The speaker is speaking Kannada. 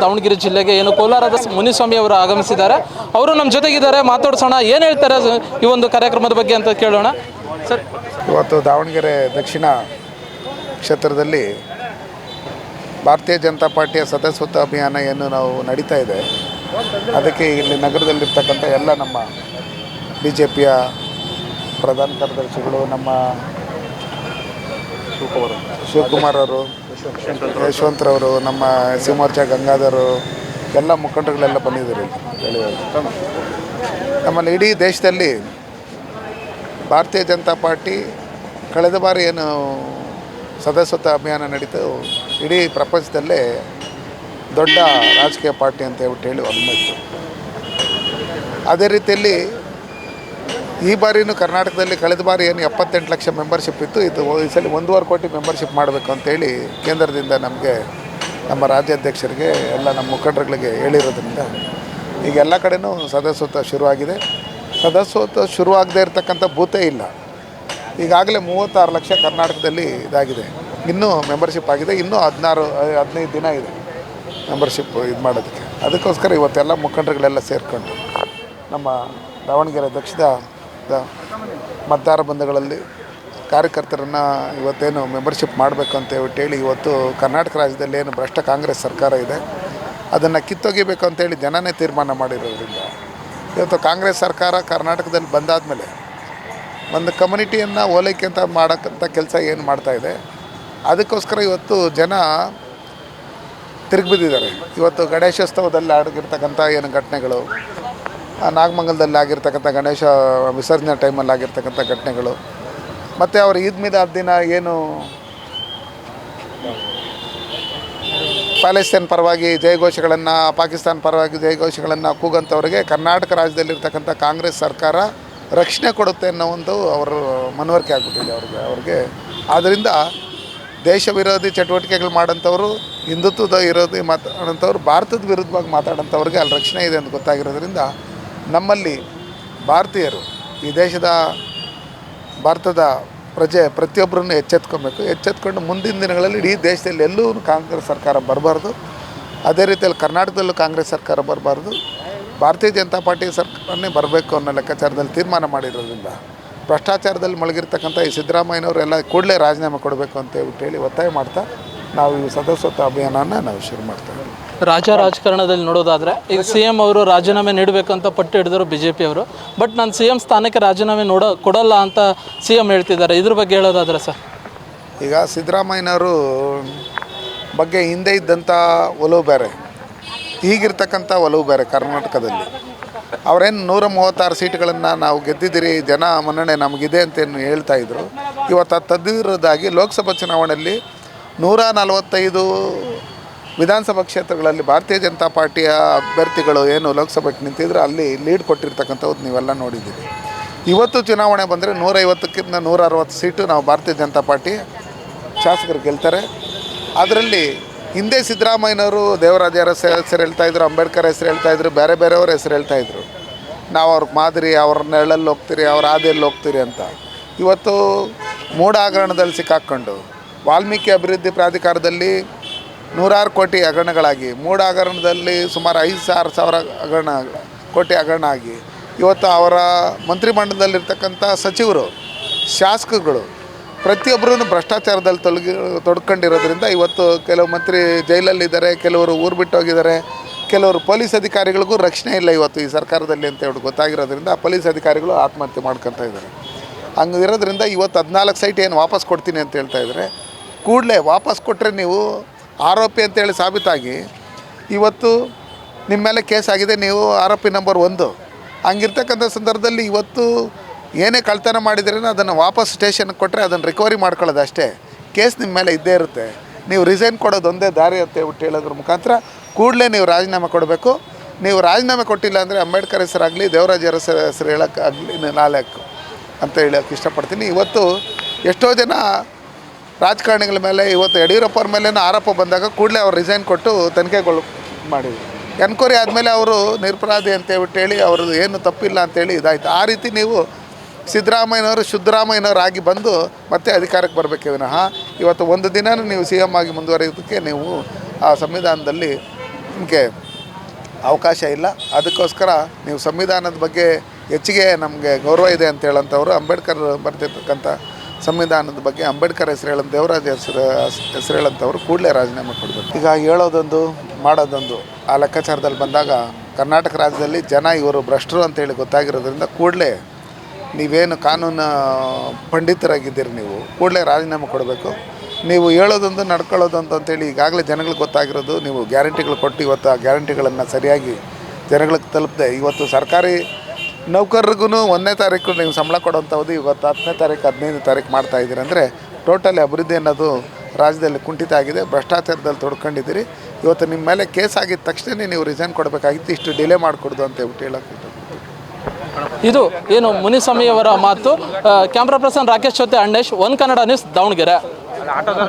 ದಾವಣಗೆರೆ ಜಿಲ್ಲೆಗೆ ಏನು ಕೋಲಾರದ ಮುನಿಸ್ವಾಮಿ ಅವರು ಆಗಮಿಸಿದ್ದಾರೆ. ಅವರು ನಮ್ಮ ಜೊತೆಗಿದ್ದಾರೆ, ಮಾತಾಡ್ಸೋಣ. ಏನು ಹೇಳ್ತಾರೆ ಈ ಒಂದು ಕಾರ್ಯಕ್ರಮದ ಬಗ್ಗೆ ಅಂತ ಕೇಳೋಣ. ಸರ್, ಇವತ್ತು ದಾವಣಗೆರೆ ದಕ್ಷಿಣ ಕ್ಷೇತ್ರದಲ್ಲಿ ಭಾರತೀಯ ಜನತಾ ಪಾರ್ಟಿಯ ಸದಸ್ಯತ್ವ ಅಭಿಯಾನ ಏನು ನಾವು ನಡೀತಾ ಇದೆ, ಅದಕ್ಕೆ ಇಲ್ಲಿ ನಗರದಲ್ಲಿರ್ತಕ್ಕಂಥ ಎಲ್ಲ ನಮ್ಮ ಬಿ ಜೆ ಪಿಯ ಪ್ರಧಾನ ಕಾರ್ಯದರ್ಶಿಗಳು, ನಮ್ಮ ಶಿವಕುಮಾರ್ ಅವರು, ಯಶವಂತರವರು, ನಮ್ಮ ಸಿ ಮೋರ್ಚಾ ಗಂಗಾಧರು, ಎಲ್ಲ ಮುಖಂಡರುಗಳೆಲ್ಲ ಬಂದಿದ್ದಾರೆ. ನಮ್ಮಲ್ಲಿ ಇಡೀ ದೇಶದಲ್ಲಿ ಭಾರತೀಯ ಜನತಾ ಪಾರ್ಟಿ ಕಳೆದ ಬಾರಿ ಏನು ಸದಸ್ಯತ್ವ ಅಭಿಯಾನ ನಡೀತು, ಇಡೀ ಪ್ರಪಂಚದಲ್ಲೇ ದೊಡ್ಡ ರಾಜಕೀಯ ಪಾರ್ಟಿ ಅಂತ ಹೇಳಿ ಹೊರಮಿತ್ತು. ಅದೇ ರೀತಿಯಲ್ಲಿ ಈ ಬಾರಿನೂ ಕರ್ನಾಟಕದಲ್ಲಿ ಕಳೆದ ಬಾರಿ ಏನು 78 ಲಕ್ಷ ಮೆಂಬರ್ಶಿಪ್ ಇತ್ತು, ಇದು ಈ ಸಲ 1.5 ಕೋಟಿ ಮೆಂಬರ್ಶಿಪ್ ಮಾಡಬೇಕು ಅಂತೇಳಿ ಕೇಂದ್ರದಿಂದ ನಮಗೆ, ನಮ್ಮ ರಾಜ್ಯಾಧ್ಯಕ್ಷರಿಗೆ, ಎಲ್ಲ ನಮ್ಮ ಮುಖಂಡರುಗಳಿಗೆ ಹೇಳಿರೋದ್ರಿಂದ ಈಗ ಎಲ್ಲ ಕಡೆಯೂ ಸದಸ್ಯತ್ವ ಶುರುವಾಗಿದೆ. ಸದಸ್ಯತ್ವ ಶುರುವಾಗದೇ ಇರತಕ್ಕಂಥ ಬೂತೇ ಇಲ್ಲ. ಈಗಾಗಲೇ 36 ಲಕ್ಷ ಕರ್ನಾಟಕದಲ್ಲಿ ಇದಾಗಿದೆ. ಇನ್ನೂ ಮೆಂಬರ್ಶಿಪ್ ಆಗಿದೆ, ಇನ್ನೂ 15 ದಿನ ಇದೆ ಮೆಂಬರ್ಶಿಪ್ ಇದು ಮಾಡೋದಕ್ಕೆ. ಅದಕ್ಕೋಸ್ಕರ ಇವತ್ತೆಲ್ಲ ಮುಖಂಡರುಗಳೆಲ್ಲ ಸೇರಿಕೊಂಡು ನಮ್ಮ ದಾವಣಗೆರೆ ದಕ್ಷಿಣದ ಮತದಾರ ಬಂಧುಗಳಲ್ಲಿ ಕಾರ್ಯಕರ್ತರನ್ನು ಇವತ್ತೇನು ಮೆಂಬರ್ಶಿಪ್ ಮಾಡಬೇಕು ಅಂತ ಹೇಳಿ ಇವತ್ತು ಕರ್ನಾಟಕ ರಾಜ್ಯದಲ್ಲಿ ಏನು ಭ್ರಷ್ಟ ಕಾಂಗ್ರೆಸ್ ಸರ್ಕಾರ ಇದೆ, ಅದನ್ನು ಕಿತ್ತೊಗಿಬೇಕು ಅಂತೇಳಿ ಜನನೇ ತೀರ್ಮಾನ ಮಾಡಿರೋದ್ರಿಂದ ಇವತ್ತು ಕಾಂಗ್ರೆಸ್ ಸರ್ಕಾರ ಕರ್ನಾಟಕದಲ್ಲಿ ಬಂದಾದಮೇಲೆ ಒಂದು ಕಮ್ಯುನಿಟಿಯನ್ನು ಓಲೈಕೆ ಅಂತ ಮಾಡೋಕ್ಕಂಥ ಕೆಲಸ ಏನು ಮಾಡ್ತಾಯಿದೆ, ಅದಕ್ಕೋಸ್ಕರ ಇವತ್ತು ಜನ ತಿರುಗಿಬಿದ್ದಿದ್ದಾರೆ. ಇವತ್ತು ಗಣೇಶೋತ್ಸವದಲ್ಲಿ ಆಗಿರ್ತಕ್ಕಂಥ ಏನು ಘಟನೆಗಳು, ನಾಗಮಂಗಲದಲ್ಲಿ ಆಗಿರ್ತಕ್ಕಂಥ ಗಣೇಶ ವಿಸರ್ಜನೆ ಟೈಮಲ್ಲಿ ಆಗಿರ್ತಕ್ಕಂಥ ಘಟನೆಗಳು, ಮತ್ತು ಅವರು ಈದ್ ಮಿಲಾದ್ ದಿನ ಏನು ಪ್ಯಾಲೆಸ್ತೈನ್ ಪರವಾಗಿ ಜಯಘೋಷಗಳನ್ನು, ಪಾಕಿಸ್ತಾನ ಪರವಾಗಿ ಜಯಘೋಷಗಳನ್ನು ಕೂಗಂಥವ್ರಿಗೆ ಕರ್ನಾಟಕ ರಾಜ್ಯದಲ್ಲಿರ್ತಕ್ಕಂಥ ಕಾಂಗ್ರೆಸ್ ಸರ್ಕಾರ ರಕ್ಷಣೆ ಕೊಡುತ್ತೆ ಅನ್ನೋ ಒಂದು ಅವರು ಮನವರಿಕೆ ಆಗಿಬಿಟ್ಟಿದೆ ಅವ್ರಿಗೆ. ಆದ್ದರಿಂದ ದೇಶ ವಿರೋಧಿ ಚಟುವಟಿಕೆಗಳು ಮಾಡೋಂಥವ್ರು, ಹಿಂದುತ್ವದ ವಿರೋಧಿ ಮಾತಾಡೋಂಥವ್ರು, ಭಾರತದ ವಿರುದ್ಧವಾಗಿ ಮಾತಾಡೋಂಥವ್ರಿಗೆ ಅಲ್ಲಿ ರಕ್ಷಣೆ ಇದೆ ಅಂತ ಗೊತ್ತಾಗಿರೋದ್ರಿಂದ ನಮ್ಮಲ್ಲಿ ಭಾರತೀಯರು, ಈ ದೇಶದ ಭಾರತದ ಪ್ರತಿಯೊಬ್ಬರನ್ನು ಎಚ್ಚೆತ್ಕೊಂಡು ಮುಂದಿನ ದಿನಗಳಲ್ಲಿ ಇಡೀ ದೇಶದಲ್ಲಿ ಎಲ್ಲೂ ಕಾಂಗ್ರೆಸ್ ಸರ್ಕಾರ ಬರಬಾರ್ದು. ಅದೇ ರೀತಿಯಲ್ಲಿ ಕರ್ನಾಟಕದಲ್ಲೂ ಕಾಂಗ್ರೆಸ್ ಸರ್ಕಾರ ಬರಬಾರ್ದು, ಭಾರತೀಯ ಜನತಾ ಪಾರ್ಟಿ ಸರ್ಕಾರನೇ ಬರಬೇಕು ಅನ್ನೋ ಲೆಕ್ಕಾಚಾರದಲ್ಲಿ ತೀರ್ಮಾನ ಮಾಡಿರೋದ್ರಿಂದ ಭ್ರಷ್ಟಾಚಾರದಲ್ಲಿ ಮುಳುಗಿರ್ತಕ್ಕಂಥ ಈ ಸಿದ್ದರಾಮಯ್ಯನವರು ಎಲ್ಲ ಕೂಡಲೇ ರಾಜೀನಾಮೆ ಕೊಡಬೇಕು ಅಂತ ಹೇಳಿ ಒತ್ತಾಯ ಮಾಡ್ತಾ ನಾವು ಈ ಸದಸ್ಯತ್ವ ಅಭಿಯಾನನ ನಾವು ಶುರು ಮಾಡ್ತೇವೆ. ರಾಜಕಾರಣದಲ್ಲಿ ನೋಡೋದಾದರೆ ಈಗ CM ಅವರು ರಾಜೀನಾಮೆ ನೀಡಬೇಕಂತ ಪಟ್ಟು ಹಿಡಿದರು BJP ಅವರು. ಬಟ್ ನಾನು CM ಸ್ಥಾನಕ್ಕೆ ರಾಜೀನಾಮೆ ಕೊಡಲ್ಲ ಅಂತ CM ಹೇಳ್ತಿದ್ದಾರೆ. ಇದ್ರ ಬಗ್ಗೆ ಹೇಳೋದಾದರೆ ಸರ್, ಈಗ ಸಿದ್ದರಾಮಯ್ಯನವರು ಬಗ್ಗೆ ಹಿಂದೆ ಇದ್ದಂಥ ಒಲವು ಬೇರೆ, ಈಗಿರ್ತಕ್ಕಂಥ ಒಲವು ಬೇರೆ. ಕರ್ನಾಟಕದಲ್ಲಿ ಅವರೇನು 136 ಸೀಟ್ಗಳನ್ನು ನಾವು ಗೆದ್ದಿದ್ದೀರಿ, ಜನ ಮನ್ನಣೆ ನಮಗಿದೆ ಅಂತೇನು ಹೇಳ್ತಾಯಿದ್ರು. ಇವತ್ತು ತದ್ವಿರುದ್ಧವಾಗಿ ಲೋಕಸಭಾ ಚುನಾವಣೆಯಲ್ಲಿ 145 ವಿಧಾನಸಭಾ ಕ್ಷೇತ್ರಗಳಲ್ಲಿ ಭಾರತೀಯ ಜನತಾ ಪಾರ್ಟಿಯ ಅಭ್ಯರ್ಥಿಗಳು ಏನು ಲೋಕಸಭೆಗೆ ನಿಂತಿದ್ರು, ಅಲ್ಲಿ ಲೀಡ್ ಕೊಟ್ಟಿರ್ತಕ್ಕಂಥದ್ದು ನೀವೆಲ್ಲ ನೋಡಿದ್ದೀರಿ. ಇವತ್ತು ಚುನಾವಣೆ ಬಂದರೆ 150ಕ್ಕಿಂತ 160 ಸೀಟು ನಾವು ಭಾರತೀಯ ಜನತಾ ಪಾರ್ಟಿ ಶಾಸಕರು ಗೆಲ್ತಾರೆ. ಅದರಲ್ಲಿ ಹಿಂದೆ ಸಿದ್ದರಾಮಯ್ಯನವರು ದೇವರಾಜ ಹೆಸರು ಹೇಳ್ತಾಯಿದ್ರು, ಅಂಬೇಡ್ಕರ್ ಹೆಸರು ಹೇಳ್ತಾಯಿದ್ರು, ಬೇರೆಯವ್ರ ಹೆಸರು ಹೇಳ್ತಾಯಿದ್ರು. ನಾವು ಅವ್ರಿಗೆ ಮಾದರಿ, ಅವ್ರ ನೆರಳಲ್ಲಿ ಹೋಗ್ತೀರಿ, ಅವ್ರ ಹಾದಿಯಲ್ಲಿ ಹೋಗ್ತೀರಿ ಅಂತ. ಇವತ್ತು ಮೂಢ ಹಗರಣದಲ್ಲಿ ಸಿಕ್ಕಾಕ್ಕೊಂಡು ವಾಲ್ಮೀಕಿ ಅಭಿವೃದ್ಧಿ ಪ್ರಾಧಿಕಾರದಲ್ಲಿ 100 ಕೋಟಿ ಹಗರಣಗಳಾಗಿ, ಮೂಢ ಹಗರಣದಲ್ಲಿ ಸುಮಾರು 5,000 ಕೋಟಿ ಹಗರಣ ಆಗಿ, ಇವತ್ತು ಅವರ ಮಂತ್ರಿಮಂಡಲದಲ್ಲಿರ್ತಕ್ಕಂಥ ಸಚಿವರು, ಶಾಸಕರುಗಳು ಪ್ರತಿಯೊಬ್ಬರೂ ಭ್ರಷ್ಟಾಚಾರದಲ್ಲಿ ತೊಡ್ಕೊಂಡಿರೋದ್ರಿಂದ ಇವತ್ತು ಕೆಲವು ಮಂತ್ರಿ ಜೈಲಲ್ಲಿದ್ದಾರೆ, ಕೆಲವರು ಊರು ಬಿಟ್ಟು ಹೋಗಿದ್ದಾರೆ, ಕೆಲವರು ಪೊಲೀಸ್ ಅಧಿಕಾರಿಗಳಿಗೂ ರಕ್ಷಣೆ ಇಲ್ಲ ಇವತ್ತು ಈ ಸರ್ಕಾರದಲ್ಲಿ ಅಂತ ಹೇಳಿ ಗೊತ್ತಾಗಿರೋದ್ರಿಂದ ಆ ಪೊಲೀಸ್ ಅಧಿಕಾರಿಗಳು ಆತ್ಮಹತ್ಯೆ ಮಾಡ್ಕೊತಾ ಇದ್ದಾರೆ. ಹಂಗಿರೋದ್ರಿಂದ ಇವತ್ತು 14 ಸೈಟ್ ಏನು ವಾಪಸ್ ಕೊಡ್ತೀನಿ ಅಂತ ಹೇಳ್ತಾಯಿದ್ದಾರೆ. ಕೂಡಲೇ ವಾಪಸ್ ಕೊಟ್ಟರೆ ನೀವು ಆರೋಪಿ ಅಂತೇಳಿ ಸಾಬೀತಾಗಿ ಇವತ್ತು ನಿಮ್ಮ ಮೇಲೆ ಕೇಸ್ ಆಗಿದೆ, ನೀವು ಆರೋಪಿ ನಂಬರ್ 1. ಹಂಗಿರ್ತಕ್ಕಂಥ ಸಂದರ್ಭದಲ್ಲಿ ಇವತ್ತು ಏನೇ ಕಳ್ತನ ಮಾಡಿದ್ರೂ ಅದನ್ನು ವಾಪಸ್ ಸ್ಟೇಷನ್ಗೆ ಕೊಟ್ಟರೆ ಅದನ್ನು ರಿಕವರಿ ಮಾಡ್ಕೊಳ್ಳೋದು ಅಷ್ಟೇ, ಕೇಸ್ ನಿಮ್ಮ ಮೇಲೆ ಇದ್ದೇ ಇರುತ್ತೆ. ನೀವು ರಿಸೈನ್ ಕೊಡೋದು ಒಂದೇ ದಾರಿ ಅಂತ ಹೇಳ್ಬಿಟ್ಟು ಹೇಳೋದ್ರ ಮುಖಾಂತರ ಕೂಡಲೇ ನೀವು ರಾಜೀನಾಮೆ ಕೊಡಬೇಕು. ನೀವು ರಾಜೀನಾಮೆ ಕೊಟ್ಟಿಲ್ಲ ಅಂದರೆ ಅಂಬೇಡ್ಕರ್ ಹೆಸರಾಗಲಿ, ದೇವರಾಜ ಹೆಸರು ಹೇಳೋಕ್ಕಾಗಲಿ ನಾಳೆ ಅಂತ ಹೇಳೋಕ್ಕೆ ಇಷ್ಟಪಡ್ತೀನಿ. ಇವತ್ತು ಎಷ್ಟೋ ಜನ ರಾಜಕಾರಣಿಗಳ ಮೇಲೆ ಇವತ್ತು ಯಡಿಯೂರಪ್ಪವ್ರ ಮೇಲೇನೂ ಆರೋಪ ಬಂದಾಗ ಕೂಡಲೇ ಅವ್ರು ರಿಸೈನ್ ಕೊಟ್ಟು ತನಿಖೆಗಳು ಮಾಡಿದ್ರು. ಎನ್ಕ್ವೈರಿ ಆದಮೇಲೆ ಅವರು ನಿರಪರಾಧಿ ಅಂತೇಳಿ ಅವ್ರದ್ದು ಏನು ತಪ್ಪಿಲ್ಲ ಅಂತೇಳಿ ಇದಾಯಿತು. ಆ ರೀತಿ ನೀವು ಸಿದ್ದರಾಮಯ್ಯನವರು ಶುದ್ಧರಾಮಯ್ಯನವರಾಗಿ ಬಂದು ಮತ್ತೆ ಅಧಿಕಾರಕ್ಕೆ ಬರಬೇಕೇ ವಿನಃ ಇವತ್ತು ಒಂದು ದಿನ ನೀವು CM ಆಗಿ ಮುಂದುವರಿಯೋದಕ್ಕೆ ನೀವು ಆ ಸಂವಿಧಾನದಲ್ಲಿ ನಿಮಗೆ ಅವಕಾಶ ಇಲ್ಲ. ಅದಕ್ಕೋಸ್ಕರ ನೀವು ಸಂವಿಧಾನದ ಬಗ್ಗೆ ಹೆಚ್ಚಿಗೆ ನಮಗೆ ಗೌರವ ಇದೆ ಅಂತ ಹೇಳೋಂಥವ್ರು ಅಂಬೇಡ್ಕರ್ ಬರೆದಿರ್ತಕ್ಕಂಥ ಸಂವಿಧಾನದ ಬಗ್ಗೆ ಅಂಬೇಡ್ಕರ್ ಹೆಸರು ಹೇಳೋದು ದೇವರಾಜ ಹೆಸರು ಹೇಳೋಂಥವ್ರು ಕೂಡಲೇ ರಾಜೀನಾಮೆ ಕೊಡಬೇಕು. ಈಗ ಹೇಳೋದೊಂದು ಮಾಡೋದೊಂದು ಆ ಲೆಕ್ಕಾಚಾರದಲ್ಲಿ ಬಂದಾಗ ಕರ್ನಾಟಕ ರಾಜ್ಯದಲ್ಲಿ ಜನ ಇವರು ಭ್ರಷ್ಟರು ಅಂತೇಳಿ ಗೊತ್ತಾಗಿರೋದ್ರಿಂದ ಕೂಡಲೇ ನೀವೇನು ಕಾನೂನು ಪಂಡಿತರಾಗಿದ್ದೀರಿ, ನೀವು ಕೂಡಲೇ ರಾಜೀನಾಮೆ ಕೊಡಬೇಕು. ನೀವು ಹೇಳೋದೊಂದು ನಡ್ಕೊಳ್ಳೋದೊಂದು ಅಂತೇಳಿ ಈಗಾಗಲೇ ಜನಗಳಿಗೆ ಗೊತ್ತಾಗಿರೋದು. ನೀವು ಗ್ಯಾರಂಟಿಗಳು ಕೊಟ್ಟು ಇವತ್ತು ಆ ಗ್ಯಾರಂಟಿಗಳನ್ನು ಸರಿಯಾಗಿ ಜನಗಳಿಗೆ ತಲುಪದೆ ಇವತ್ತು ಸರ್ಕಾರಿ ನೌಕರರಿಗೂ 1ನೇ ತಾರೀಕು ನೀವು ಸಂಬಳ ಕೊಡೋಂಥದ್ದು ಇವತ್ತು 10ನೇ ತಾರೀಕು 15ನೇ ತಾರೀಕು ಮಾಡ್ತಾಯಿದ್ದೀರಿ ಅಂದರೆ ಟೋಟಲಿ ಅಭಿವೃದ್ಧಿ ಅನ್ನೋದು ರಾಜ್ಯದಲ್ಲಿ ಕುಂಠಿತ ಆಗಿದೆ. ಭ್ರಷ್ಟಾಚಾರದಲ್ಲಿ ತೊಡ್ಕೊಂಡಿದ್ದೀರಿ. ಇವತ್ತು ನಿಮ್ಮ ಮೇಲೆ ಕೇಸ್ ಆಗಿದ ತಕ್ಷಣ ನೀವು ರಿಸೈನ್ ಕೊಡಬೇಕಾಗಿತ್ತು. ಇಷ್ಟು ಡಿಲೇ ಮಾಡಿಕೊಡ್ದು ಅಂತ ಹೇಳ್ಬಿಟ್ಟು ಹೇಳೋಕ್ಕೆ ಇದು ಏನು ಮುನಿಸ್ವಾಮಿಯವರ ಮಾತು. ಕ್ಯಾಮ್ರಾ ಪರ್ಸನ್ ರಾಕೇಶ್ ಜೊತೆ ಅಣ್ಣೇಶ್, ಒನ್ ಕನ್ನಡ ನ್ಯೂಸ್, ದಾವಣಗೆರೆ.